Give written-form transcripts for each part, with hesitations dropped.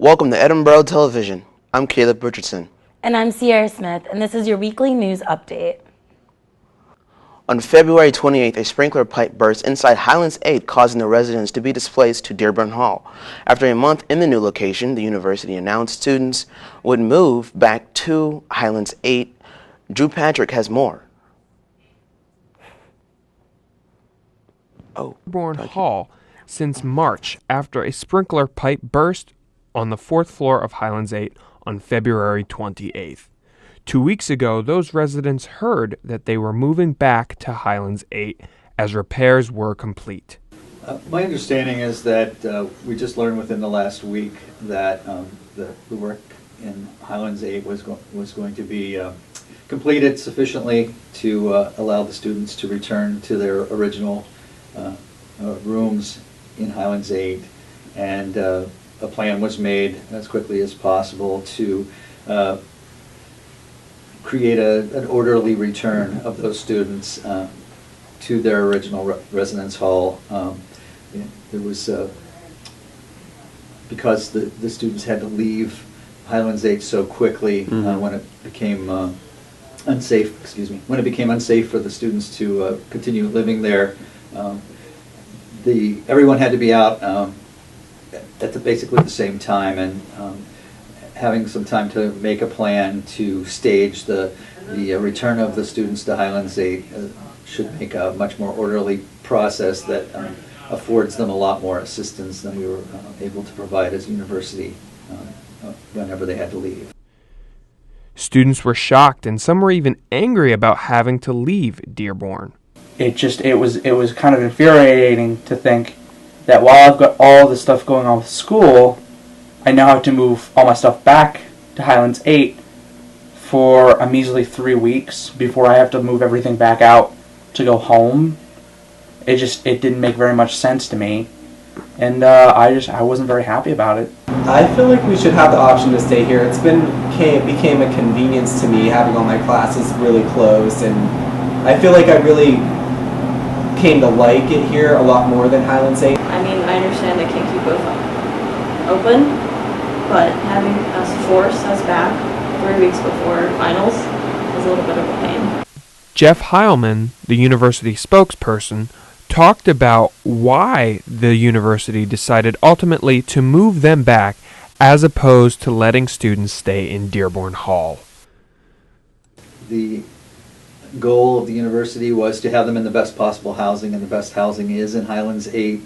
Welcome to Edinboro Television. I'm Caleb Richardson. And I'm Sierra Smith, and this is your weekly news update. On February 28th, a sprinkler pipe burst inside Highlands 8, causing the residents to be displaced to Dearborn Hall. After a month in the new location, the university announced students would move back to Highlands 8. Drew Patrick has more. Dearborn Hall since March after a sprinkler pipe burst on the 4th floor of Highlands 8 on February 28th. 2 weeks ago, those residents heard that they were moving back to Highlands 8 as repairs were complete. My understanding is that we just learned within the last week that the work in Highlands 8 was going to be completed sufficiently to allow the students to return to their original rooms in Highlands 8, and a plan was made as quickly as possible to create an orderly return of those students to their original residence hall. There was because the students had to leave Highlands 8 so quickly when it became unsafe. When it became unsafe for the students to continue living there. Everyone had to be out at basically the same time, and having some time to make a plan to stage the return of the students to Highlands 8 should make a much more orderly process that affords them a lot more assistance than we were able to provide as a university whenever they had to leave. Students were shocked, and some were even angry about having to leave Dearborn. It was kind of infuriating to think that while I've got all this stuff going on with school, I now have to move all my stuff back to Highlands 8 for a measly 3 weeks before I have to move everything back out to go home. It didn't make very much sense to me, and I wasn't very happy about it. I feel like we should have the option to stay here. It became a convenience to me having all my classes really closed, and I feel like I really came to like it here a lot more than Highlands 8. I mean, I understand they can't keep both open, but having us force us back 3 weeks before finals is a little bit of a pain. Jeff Heilman, the university spokesperson, talked about why the university decided ultimately to move them back as opposed to letting students stay in Dearborn Hall. The goal of the university was to have them in the best possible housing, and the best housing is in Highlands 8.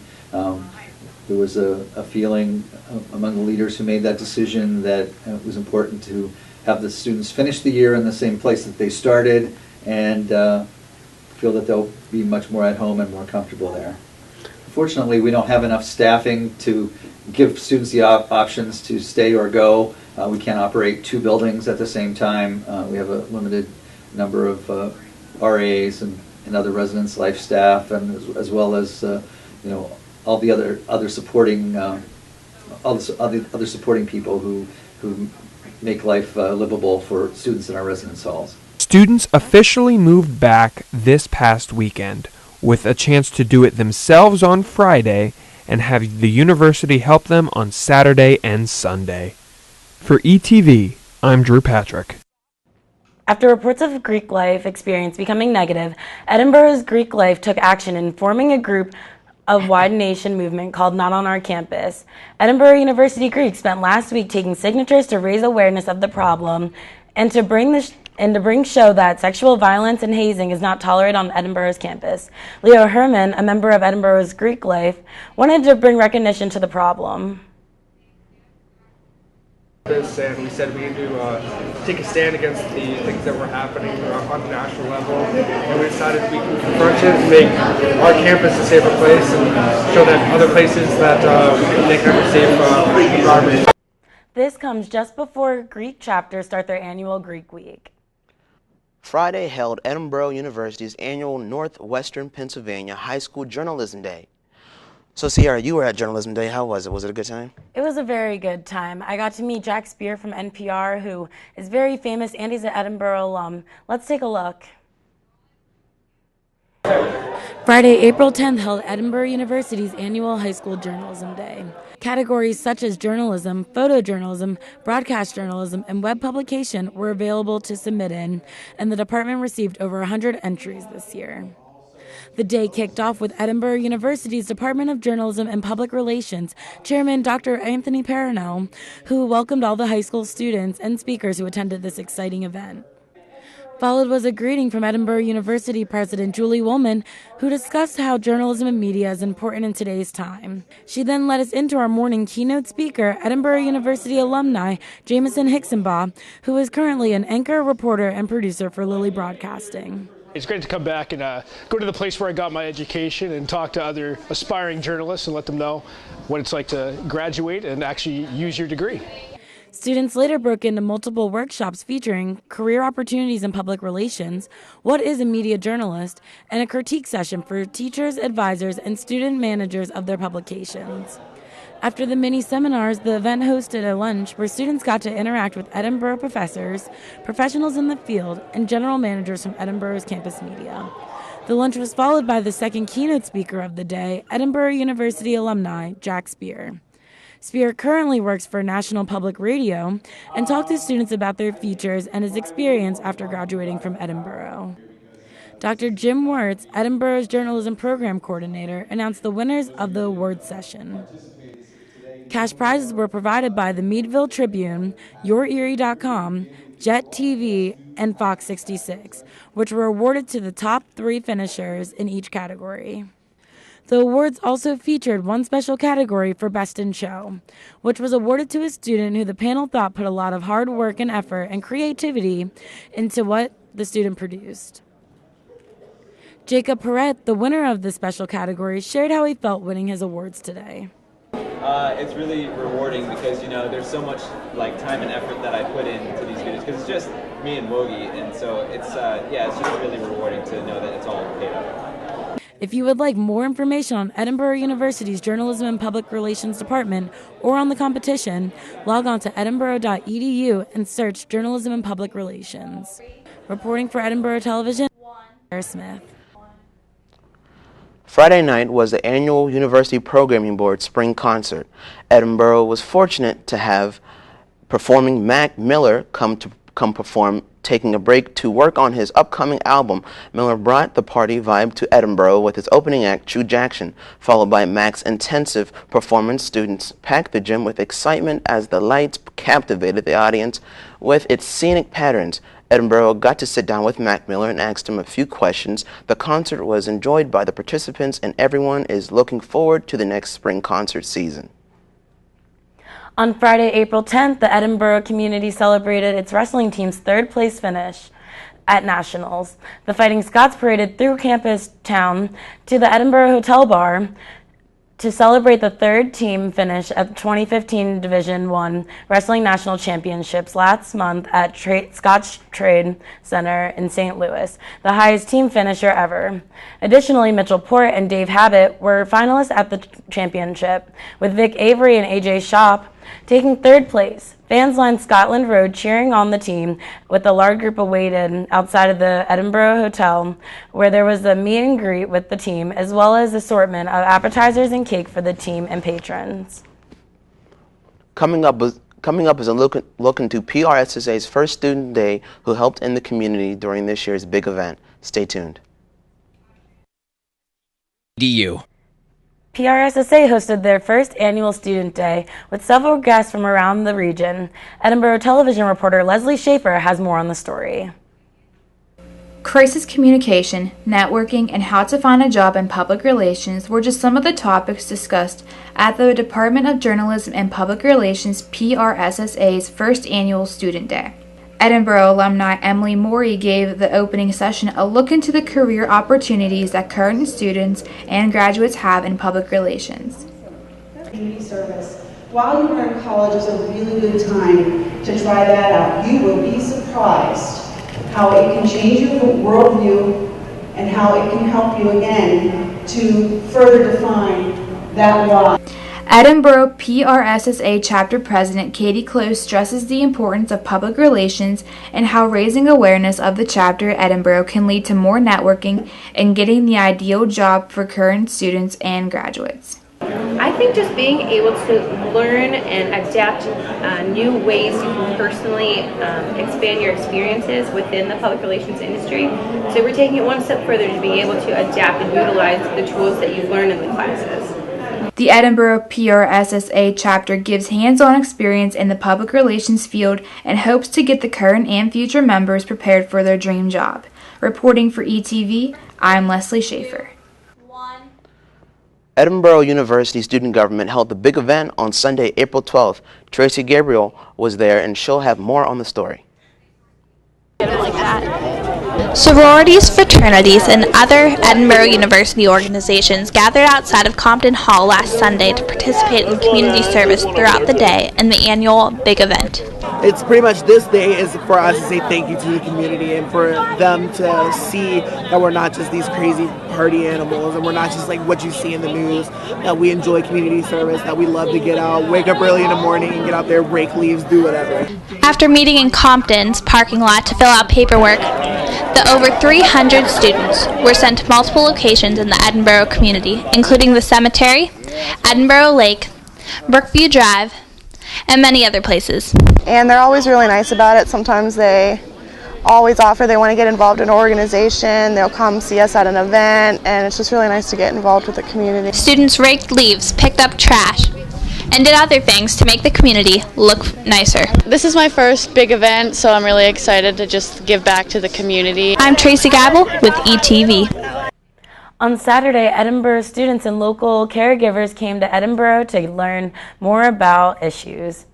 There was a feeling among the leaders who made that decision that it was important to have the students finish the year in the same place that they started, and feel that they'll be much more at home and more comfortable there. Unfortunately, we don't have enough staffing to give students the options to stay or go. We can't operate 2 buildings at the same time. We have a limited number of RAs and other residence life staff, and as well as all the other supporting other supporting people who make life livable for students in our residence halls. Students officially moved back this past weekend, with a chance to do it themselves on Friday and have the university help them on Saturday and Sunday. For ETV, I'm Drew Patrick. After reports of Greek life experience becoming negative, Edinboro's Greek life took action in forming a group of Wide Nation movement called Not on Our Campus. Edinboro University Greek spent last week taking signatures to raise awareness of the problem and to bring show that sexual violence and hazing is not tolerated on Edinboro's campus. Leo Herman, a member of Edinboro's Greek life, wanted to bring recognition to the problem. And we said we need to take a stand against the things that were happening on the national level, and we decided we can confront it and make our campus a safer place and show that other places that we can make them a safe environment. This comes just before Greek chapters start their annual Greek Week. Friday held Edinboro University's annual Northwestern Pennsylvania High School Journalism Day. So Sierra, you were at Journalism Day. How was it? Was it a good time? It was a very good time. I got to meet Jack Spear from NPR, who is very famous, and he's an Edinboro alum. Let's take a look. Friday, April 10th held Edinboro University's annual High School Journalism Day. Categories such as journalism, photojournalism, broadcast journalism, and web publication were available to submit in, and the department received over 100 entries this year. The day kicked off with Edinboro University's Department of Journalism and Public Relations Chairman Dr. Anthony Perrineau, who welcomed all the high school students and speakers who attended this exciting event. Followed was a greeting from Edinboro University President Julie Woolman, who discussed how journalism and media is important in today's time. She then led us into our morning keynote speaker, Edinboro University alumni Jameson Hicksonbaugh, who is currently an anchor, reporter, and producer for Lilly Broadcasting. It's great to come back and go to the place where I got my education and talk to other aspiring journalists and let them know what it's like to graduate and actually use your degree. Students later broke into multiple workshops featuring career opportunities in public relations, what is a media journalist, and a critique session for teachers, advisors, and student managers of their publications. After the mini seminars, the event hosted a lunch where students got to interact with Edinboro professors, professionals in the field, and general managers from Edinboro's campus media. The lunch was followed by the second keynote speaker of the day, Edinboro University alumni Jack Spear. Spear currently works for National Public Radio and talked to students about their futures and his experience after graduating from Edinboro. Dr. Jim Wirtz, Edinboro's journalism program coordinator, announced the winners of the awards session. Cash prizes were provided by the Meadville Tribune, YourErie.com, Jet TV, and Fox 66, which were awarded to the top 3 finishers in each category. The awards also featured one special category for Best in Show, which was awarded to a student who the panel thought put a lot of hard work and effort and creativity into what the student produced. Jacob Perret, the winner of the special category, shared how he felt winning his awards today. It's really rewarding because, there's so much time and effort that I put into these videos because it's just me and Wogie, and so it's just really rewarding to know that it's all paid off. If you would like more information on Edinboro University's Journalism and Public Relations Department or on the competition, log on to edinboro.edu and search Journalism and Public Relations. Reporting for Edinboro Television, Sarah Smith. Friday night was the annual University Programming Board Spring Concert. Edinboro was fortunate to have performing Mac Miller come perform. Taking a break to work on his upcoming album, Miller brought the party vibe to Edinboro with his opening act, True Jackson, followed by Mac's intensive performance. Students packed the gym with excitement as the lights captivated the audience with its scenic patterns. Edinboro got to sit down with Mac Miller and asked him a few questions. The concert was enjoyed by the participants, and everyone is looking forward to the next spring concert season. On Friday, April 10th, the Edinboro community celebrated its wrestling team's third-place finish at Nationals. The Fighting Scots paraded through campus town to the Edinboro Hotel Bar to celebrate the third team finish at the 2015 Division I Wrestling National Championships last month at Scotch Trade Center in St. Louis, the highest team finisher ever. Additionally, Mitchell Port and Dave Habit were finalists at the championship, with Vic Avery and AJ Shop taking third place. Fans lined Scotland Road cheering on the team, with a large group awaited outside of the Edinboro Hotel, where there was a meet and greet with the team, as well as assortment of appetizers and cake for the team and patrons. Coming up is a look into PRSSA's first student day, who helped in the community during this year's big event. Stay tuned. PRSSA hosted their first annual Student Day with several guests from around the region. Edinboro television reporter Leslie Schaefer has more on the story. Crisis communication, networking, and how to find a job in public relations were just some of the topics discussed at the Department of Journalism and Public Relations PRSSA's first annual Student Day. Edinboro alumni Emily Morey gave the opening session a look into the career opportunities that current students and graduates have in public relations. Community service. While you are in college, is a really good time to try that out. You will be surprised how it can change your worldview and how it can help you again to further define that why. Edinboro PRSSA Chapter President Katie Close stresses the importance of public relations and how raising awareness of the chapter at Edinboro can lead to more networking and getting the ideal job for current students and graduates. I think just being able to learn and adapt new ways you can personally expand your experiences within the public relations industry. So we're taking it one step further to be able to adapt and utilize the tools that you've learned in the classes. The Edinboro PRSSA chapter gives hands-on experience in the public relations field and hopes to get the current and future members prepared for their dream job. Reporting for ETV, I'm Leslie Schaefer. Edinboro University Student Government held the big event on Sunday, April 12th. Tracy Gabriel was there, and she'll have more on the story. Sororities, fraternities, and other Edinboro University organizations gathered outside of Compton Hall last Sunday to participate in community service throughout the day in the annual big event. It's pretty much this day is for us to say thank you to the community and for them to see that we're not just these crazy party animals and we're not just like what you see in the news, that we enjoy community service, that we love to get out, wake up early in the morning and get out there, rake leaves, do whatever. After meeting in Compton's parking lot to fill out paperwork, the over 300 students were sent to multiple locations in the Edinboro community, including the cemetery, Edinboro Lake, Brookview Drive, and many other places. And they're always really nice about it. Sometimes they always offer they want to get involved in an organization. They'll come see us at an event, and it's just really nice to get involved with the community. Students raked leaves, picked up trash, and did other things to make the community look nicer. This is my first big event, so I'm really excited to just give back to the community. I'm Tracy Gabel with ETV. On Saturday, Edinboro students and local caregivers came to Edinboro to learn more about issues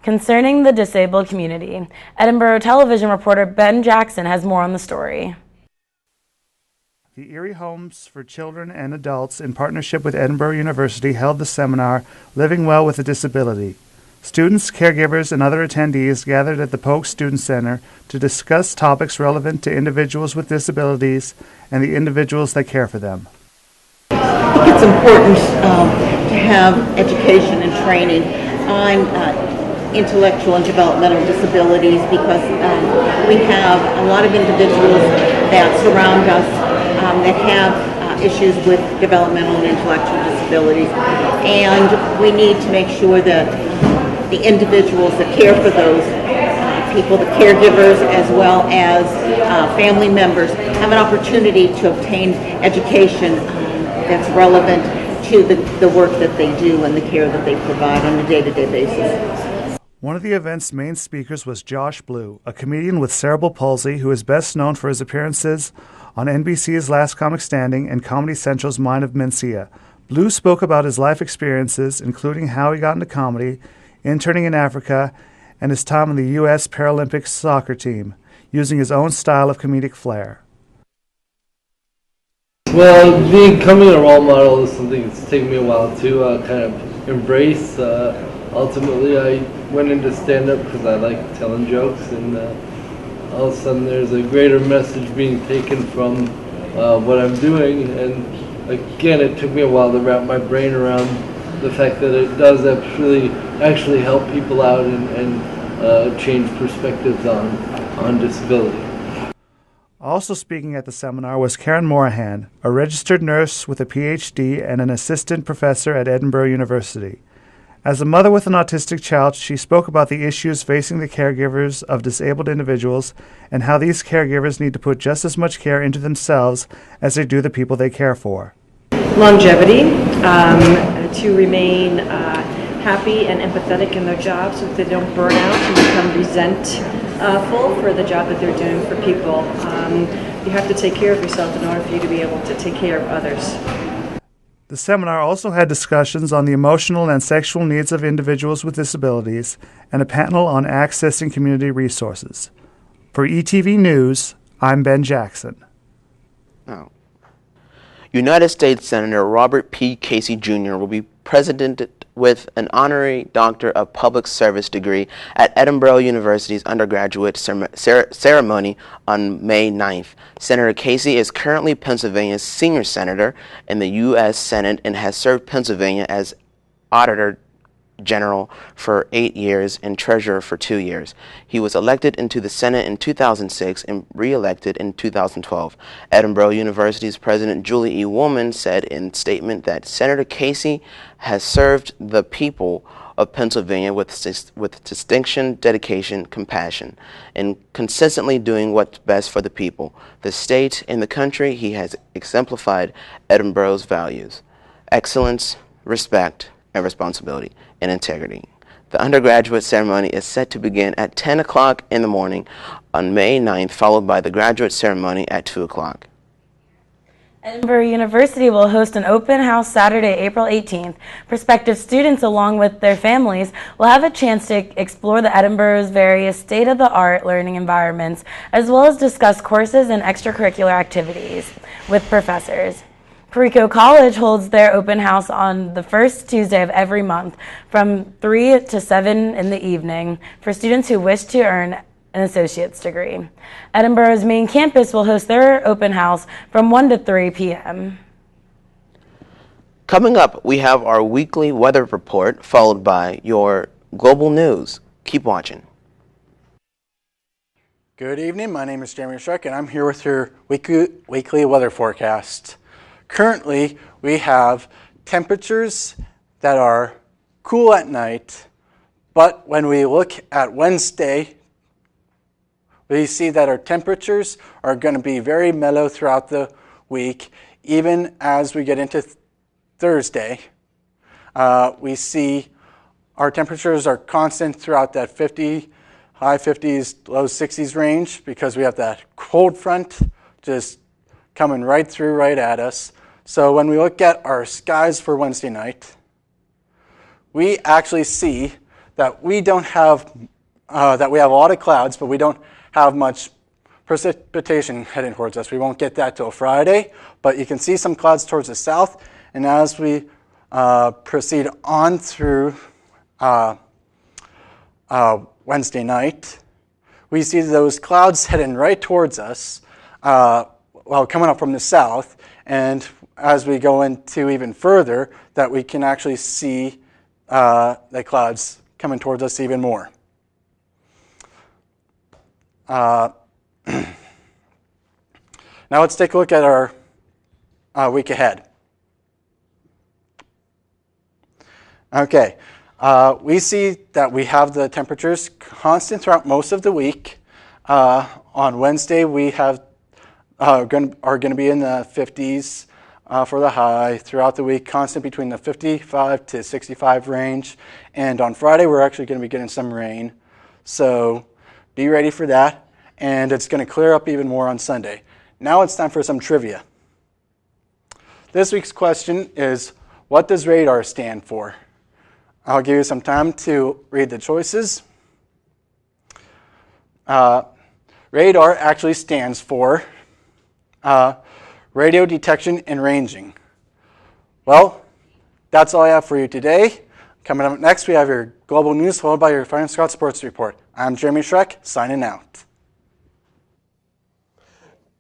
concerning the disabled community. Edinboro television reporter Ben Jackson has more on the story. The Erie Homes for Children and Adults, in partnership with Edinboro University, held the seminar Living Well with a Disability. Students, caregivers, and other attendees gathered at the Polk Student Center to discuss topics relevant to individuals with disabilities and the individuals that care for them. I think it's important to have education and training on intellectual and developmental disabilities because we have a lot of individuals that surround us that have issues with developmental and intellectual disabilities, and we need to make sure that the individuals that care for those people, the caregivers as well as family members, have an opportunity to obtain education that's relevant to the work that they do and the care that they provide on a day-to-day basis. One of the event's main speakers was Josh Blue, a comedian with cerebral palsy who is best known for his appearances on NBC's Last Comic Standing and Comedy Central's Mind of Mencia. Blue spoke about his life experiences, including how he got into comedy, interning in Africa, and his time on the U.S. Paralympic soccer team, using his own style of comedic flair. Well, becoming a role model is something that's taken me a while to kind of embrace. Ultimately, I went into stand-up because I like telling jokes, and all of a sudden there's a greater message being taken from what I'm doing, and again, it took me a while to wrap my brain around the fact that it does actually help people out and change perspectives on disability. Also speaking at the seminar was Karen Morahan, a registered nurse with a PhD and an assistant professor at Edinboro University. As a mother with an autistic child, she spoke about the issues facing the caregivers of disabled individuals and how these caregivers need to put just as much care into themselves as they do the people they care for. Longevity, to remain happy and empathetic in their jobs so that they don't burn out and become resentful for the job that they're doing for people. You have to take care of yourself in order for you to be able to take care of others. The seminar also had discussions on the emotional and sexual needs of individuals with disabilities and a panel on accessing community resources. For ETV News, I'm Ben Jackson. Oh. United States Senator Robert P. Casey Jr. will be presented with an honorary Doctor of Public Service degree at Edinboro University's undergraduate ceremony on May 9th. Senator Casey is currently Pennsylvania's senior senator in the U.S. Senate and has served Pennsylvania as Auditor General for 8 years and Treasurer for 2 years. He was elected into the Senate in 2006 and re-elected in 2012. Edinboro University's President Julie E. Woolman said in a statement that Senator Casey has served the people of Pennsylvania with distinction, dedication, compassion, and consistently doing what's best for the people, the state, and the country. He has exemplified Edinboro's values: excellence, respect, and responsibility, and integrity. The undergraduate ceremony is set to begin at 10 o'clock in the morning on May 9th, followed by the graduate ceremony at 2 o'clock. Edinboro University will host an open house Saturday, April 18th. Prospective students, along with their families, will have a chance to explore the Edinboro's various state-of-the-art learning environments, as well as discuss courses and extracurricular activities with professors. Perico College holds their open house on the first Tuesday of every month from 3 to 7 in the evening for students who wish to earn an associate's degree. Edinboro's main campus will host their open house from 1 to 3 p.m. Coming up, we have our weekly weather report, followed by your global news. Keep watching. Good evening, my name is Jeremy Schreck, and I'm here with your weekly weather forecast. Currently, we have temperatures that are cool at night, but when we look at Wednesday, we see that our temperatures are going to be very mellow throughout the week, even as we get into Thursday. We see our temperatures are constant throughout that high 50s, low 60s range because we have that cold front just coming right through, right at us. So when we look at our skies for Wednesday night, we actually see that we don't have, that we have a lot of clouds, but we don't have much precipitation heading towards us. We won't get that till Friday, but you can see some clouds towards the south. And as we proceed on through Wednesday night, we see those clouds heading right towards us, coming up from the south. And as we go into even further, that we can actually see the clouds coming towards us even more. Now let's take a look at our week ahead. Okay, we see that we have the temperatures constant throughout most of the week. On Wednesday, we have are going to be in the 50s for the high. Throughout the week, constant between the 55 to 65 range. And on Friday, we're actually going to be getting some rain. So be ready for that. And it's going to clear up even more on Sunday. Now it's time for some trivia. This week's question is, what does radar stand for? I'll give you some time to read the choices. Radar actually stands for radio detection and ranging. Well, that's all I have for you today. Coming up next, we have your global news, followed by your Fire Scout Sports Report. I'm Jeremy Schreck, signing out.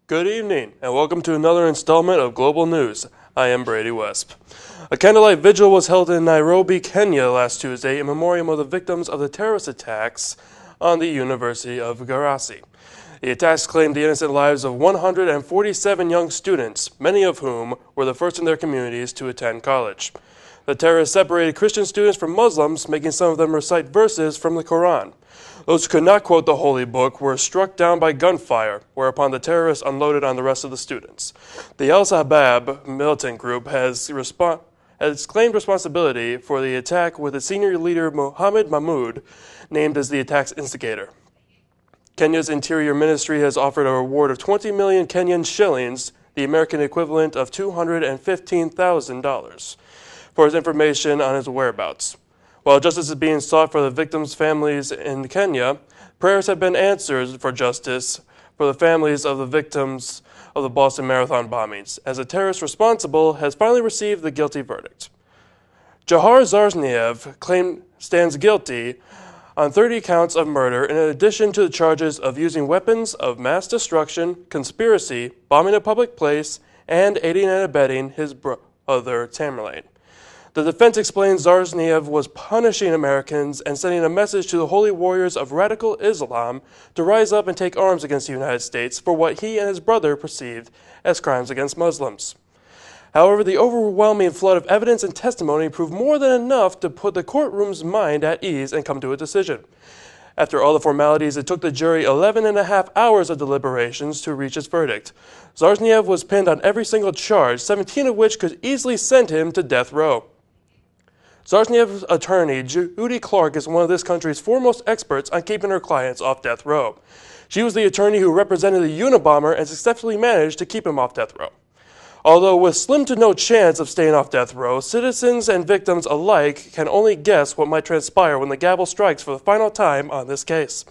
Good evening, and welcome to another installment of Global News. I am Brady Wesp. A candlelight vigil was held in Nairobi, Kenya last Tuesday in memoriam of the victims of the terrorist attacks on the University of Garissa. The attacks claimed the innocent lives of 147 young students, many of whom were the first in their communities to attend college. The terrorists separated Christian students from Muslims, making some of them recite verses from the Quran. Those who could not quote the holy book were struck down by gunfire, whereupon the terrorists unloaded on the rest of the students. The Al-Shabaab militant group has claimed responsibility for the attack, with its senior leader Mohammed Mahmoud named as the attack's instigator. Kenya's Interior Ministry has offered a reward of 20 million Kenyan shillings, the American equivalent of $215,000, for his information on his whereabouts. While justice is being sought for the victims' families in Kenya, prayers have been answered for justice for the families of the victims of the Boston Marathon bombings, as the terrorist responsible has finally received the guilty verdict. Jahar Zarsniev stands guilty on 30 counts of murder, in addition to the charges of using weapons of mass destruction, conspiracy, bombing a public place, and aiding and abetting his brother Tamerlane. The defense explains Zarzhnev was punishing Americans and sending a message to the holy warriors of radical Islam to rise up and take arms against the United States for what he and his brother perceived as crimes against Muslims. However, the overwhelming flood of evidence and testimony proved more than enough to put the courtroom's mind at ease and come to a decision. After all the formalities, it took the jury 11.5 hours of deliberations to reach its verdict. Zarzhnev was pinned on every single charge, 17 of which could easily send him to death row. Zarzhnev's attorney, Judy Clark, is one of this country's foremost experts on keeping her clients off death row. She was the attorney who represented the Unabomber and successfully managed to keep him off death row. Although with slim to no chance of staying off death row, citizens and victims alike can only guess what might transpire when the gavel strikes for the final time on this case.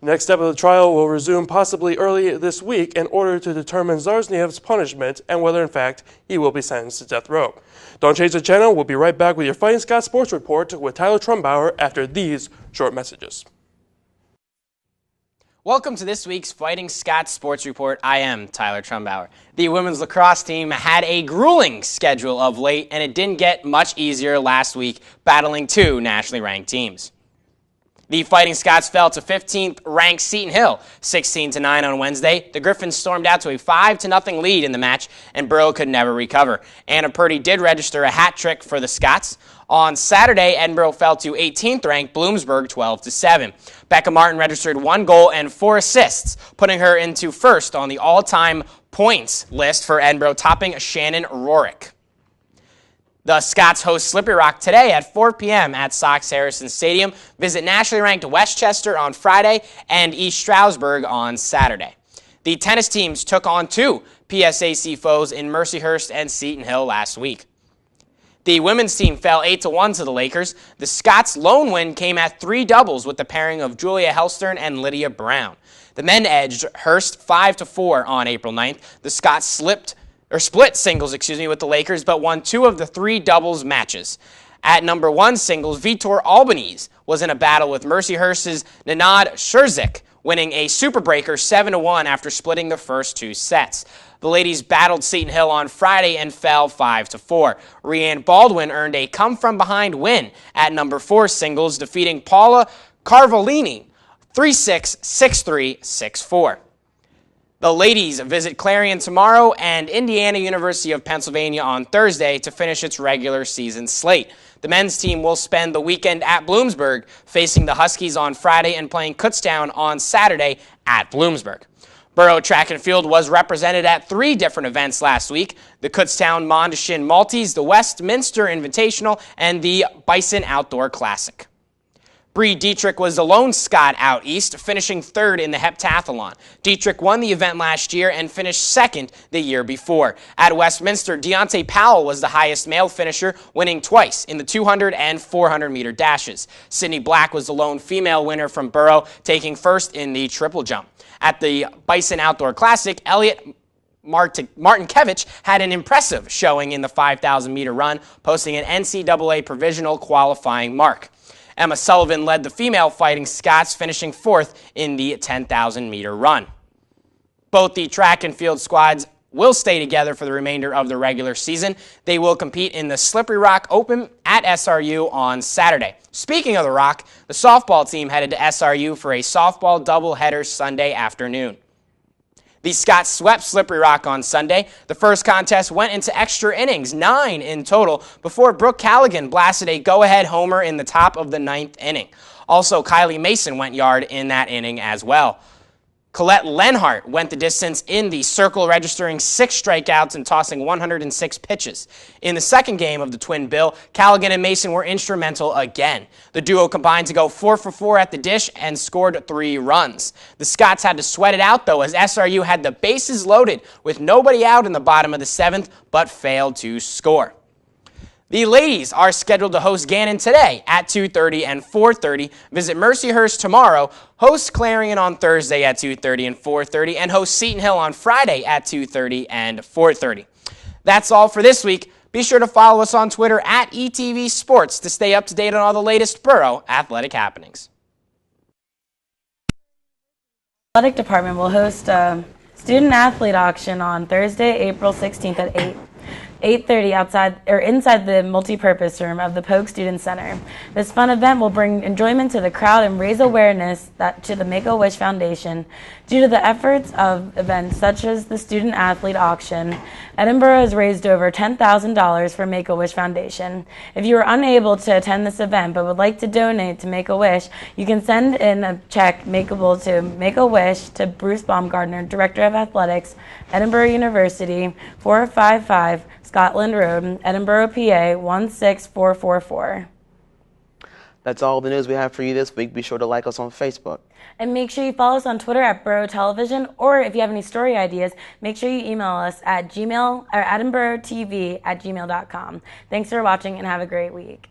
The next step of the trial will resume possibly early this week in order to determine Zarzhnev's punishment and whether in fact he will be sentenced to death row. Don't change the channel. We'll be right back with your Fighting Scots Sports Report with Tyler Trumbauer after these short messages. Welcome to this week's Fighting Scots Sports Report. I am Tyler Trumbauer. The women's lacrosse team had a grueling schedule of late, and it didn't get much easier last week, battling two nationally ranked teams. The Fighting Scots fell to 15th ranked Seton Hill, 16-9 on Wednesday. The Griffins stormed out to a 5-0 lead in the match, and Borough could never recover. Anna Purdy did register a hat trick for the Scots. On Saturday, Edinboro fell to 18th ranked Bloomsburg, 12-7. Becca Martin registered 1 goal and 4 assists, putting her into first on the all-time points list for Edinboro, topping Shannon Rorick. The Scots host Slippery Rock today at 4 p.m. at Sox Harrison Stadium. Visit nationally ranked Westchester on Friday and East Stroudsburg on Saturday. The tennis teams took on 2 PSAC foes in Mercyhurst and Seton Hill last week. The women's team fell 8-1 to the Lakers. The Scots' lone win came at 3 doubles with the pairing of Julia Hellstern and Lydia Brown. The men edged Hurst 5-4 on April 9th. The Scots split singles with the Lakers, but won 2 of the 3 doubles matches. At number 1 singles, Vitor Albanese was in a battle with Mercyhurst's Nanad Sherzik, winning a super breaker 7-1 after splitting the first 2 sets. The ladies battled Seton Hill on Friday and fell 5-4. Rhianne Baldwin earned a come-from-behind win at number 4 singles, defeating Paula Carvalini 3-6, 6-3, 6-4. The ladies visit Clarion tomorrow and Indiana University of Pennsylvania on Thursday to finish its regular season slate. The men's team will spend the weekend at Bloomsburg, facing the Huskies on Friday and playing Kutztown on Saturday at Bloomsburg. Borough Track and Field was represented at 3 different events last week: the Kutztown Mondashin Maltese, the Westminster Invitational, and the Bison Outdoor Classic. Bree Dietrich was the lone Scot out east, finishing 3rd in the heptathlon. Dietrich won the event last year and finished 2nd the year before. At Westminster, Deontay Powell was the highest male finisher, winning twice in the 200 and 400-meter dashes. Sydney Black was the lone female winner from Borough, taking 1st in the triple jump. At the Bison Outdoor Classic, Elliot Martinkevich had an impressive showing in the 5,000-meter run, posting an NCAA provisional qualifying mark. Emma Sullivan led the female Fighting Scots, finishing 4th in the 10,000-meter run. Both the track and field squads will stay together for the remainder of the regular season. They will compete in the Slippery Rock Open at SRU on Saturday. Speaking of the Rock, the softball team headed to SRU for a softball doubleheader Sunday afternoon. The Scots swept Slippery Rock on Sunday. The first contest went into extra innings, 9 in total, before Brooke Callaghan blasted a go-ahead homer in the top of the 9th inning. Also, Kylie Mason went yard in that inning as well. Colette Lenhart went the distance in the circle, registering 6 strikeouts and tossing 106 pitches. In the second game of the twin bill, Callaghan and Mason were instrumental again. The duo combined to go 4 for 4 at the dish and scored 3 runs. The Scots had to sweat it out, though, as SRU had the bases loaded with nobody out in the bottom of the 7th, but failed to score. The ladies are scheduled to host Gannon today at 2:30 and 4:30, visit Mercyhurst tomorrow, host Clarion on Thursday at 2:30 and 4:30, and host Seton Hill on Friday at 2:30 and 4:30. That's all for this week. Be sure to follow us on Twitter at ETV Sports to stay up to date on all the latest Borough athletic happenings. The athletic department will host a student athlete auction on Thursday, April 16th at 8. 8:30 outside or inside the multi-purpose room of the Polk Student Center. This fun event will bring enjoyment to the crowd and raise awareness to the Make-A-Wish Foundation. Due to the efforts of events such as the Student Athlete Auction, Edinboro has raised over $10,000 for Make-A-Wish Foundation. If you are unable to attend this event but would like to donate to Make-A-Wish, you can send in a check makeable to Make-A-Wish to Bruce Baumgartner, Director of Athletics, Edinboro University, 455 Scotland Road, Edinboro, PA 16444. That's all the news we have for you this week. Be sure to like us on Facebook. And make sure you follow us on Twitter at Boro Television, or if you have any story ideas, make sure you email us at edinborotv@gmail.com. Thanks for watching and have a great week.